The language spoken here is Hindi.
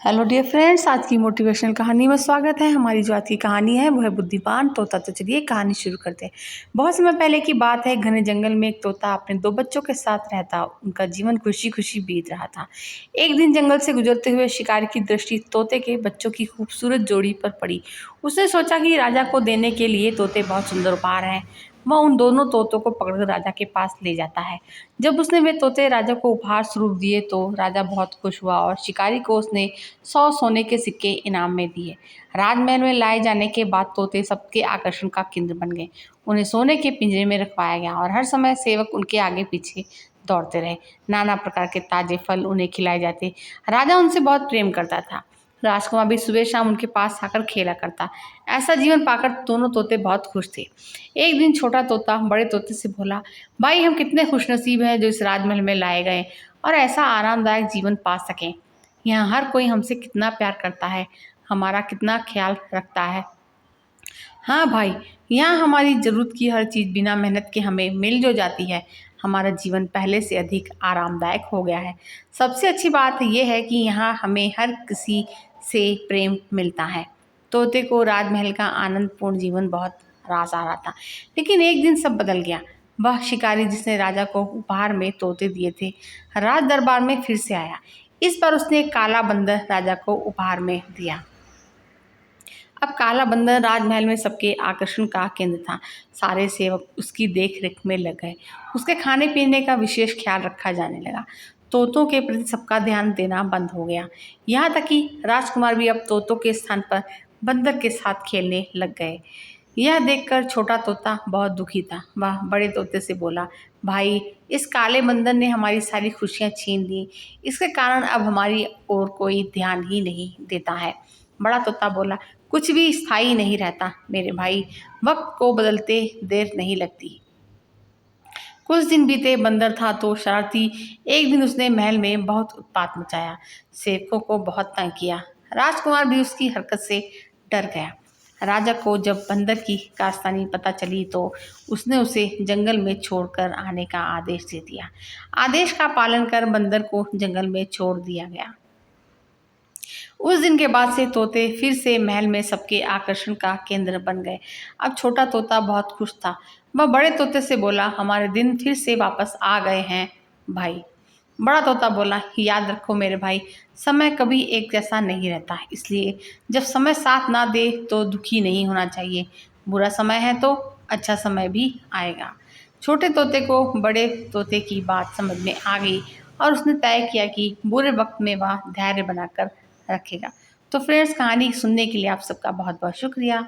हेलो डियर फ्रेंड्स, आज की मोटिवेशनल कहानी में स्वागत है। हमारी जो आज की कहानी है वो है बुद्धिमान तोता। तो चलिए कहानी शुरू करते हैं। बहुत समय पहले की बात है। घने जंगल में एक तोता अपने दो बच्चों के साथ रहता। उनका जीवन खुशी खुशी बीत रहा था। एक दिन जंगल से गुजरते हुए शिकारी की दृष्टि तोते के बच्चों की खूबसूरत जोड़ी पर पड़ी। उसने सोचा कि राजा को देने के लिए तोते बहुत सुंदर उपहार हैं। वह उन दोनों तोतों को पकड़कर राजा के पास ले जाता है। जब उसने वे तोते राजा को उपहार स्वरूप दिए तो राजा बहुत खुश हुआ और शिकारी को उसने 100 सोने के सिक्के इनाम में दिए। राजमहल में लाए जाने के बाद तोते सबके आकर्षण का केंद्र बन गए। उन्हें सोने के पिंजरे में रखवाया गया और हर समय सेवक उनके आगे पीछे दौड़ते रहे। नाना प्रकार के ताजे फल उन्हें खिलाए जाते। राजा उनसे बहुत प्रेम करता था। राजकुमार भी सुबह शाम उनके पास आकर खेला करता। ऐसा जीवन पाकर दोनों तोते बहुत खुश थे। एक दिन छोटा तोता बड़े तोते से बोला, भाई हम कितने खुशनसीब हैं जो इस राजमहल में लाए गए और ऐसा आरामदायक जीवन पा सकें। यहाँ हर कोई हमसे कितना प्यार करता है, हमारा कितना ख्याल रखता है। हाँ भाई, यहाँ हमारी ज़रूरत की हर चीज़ बिना मेहनत के हमें मिल जो जाती है। हमारा जीवन पहले से अधिक आरामदायक हो गया है। सबसे अच्छी बात यह है कि यहाँ हमें हर किसी से प्रेम मिलता है। तोते को राजमहल का आनंदपूर्ण जीवन बहुत रास आ रहा था। लेकिन एक दिन सब बदल गया। वह शिकारी जिसने राजा को उपहार में तोते दिए थे, राज दरबार में फिर से आया। इस बार उसने एक काला बंदर राजा को उपहार में दिया। अब काला बंदर राजमहल में सबके आकर्षण का केंद्र था। सारे सेवक उसकी देख रेख में लग गए। उसके खाने पीने का विशेष ख्याल रखा जाने लगा। तोतों के प्रति सबका ध्यान देना बंद हो गया। यहाँ तक कि राजकुमार भी अब तोतों के स्थान पर बंदर के साथ खेलने लग गए। यह देखकर छोटा तोता बहुत दुखी था। वह बड़े तोते से बोला, भाई इस काले बंदर ने हमारी सारी खुशियाँ छीन ली। इसके कारण अब हमारी ओर कोई ध्यान ही नहीं देता है। बड़ा तोता बोला, कुछ भी स्थायी नहीं रहता मेरे भाई, वक्त को बदलते देर नहीं लगती। कुछ दिन बीते। बंदर था तो शरारती। एक दिन उसने महल में बहुत उत्पात मचाया। सेवकों को बहुत तंग किया। राजकुमार भी उसकी हरकत से डर गया। राजा को जब बंदर की कास्तानी पता चली तो उसने उसे जंगल में छोड़कर आने का आदेश दे दिया। आदेश का पालन कर बंदर को जंगल में छोड़ दिया गया। उस दिन के बाद से तोते फिर से महल में सबके आकर्षण का केंद्र बन गए। अब छोटा तोता बहुत खुश था। वह बड़े तोते से बोला, हमारे दिन फिर से वापस आ गए हैं भाई। बड़ा तोता बोला, याद रखो मेरे भाई, समय कभी एक जैसा नहीं रहता, इसलिए जब समय साथ ना दे तो दुखी नहीं होना चाहिए। बुरा समय है तो अच्छा समय भी आएगा। छोटे तोते को बड़े तोते की बात समझ में आ गई और उसने तय किया कि बुरे वक्त में वह धैर्य बनाकर रखेगा। तो फ्रेंड्स, कहानी सुनने के लिए आप सबका बहुत बहुत शुक्रिया।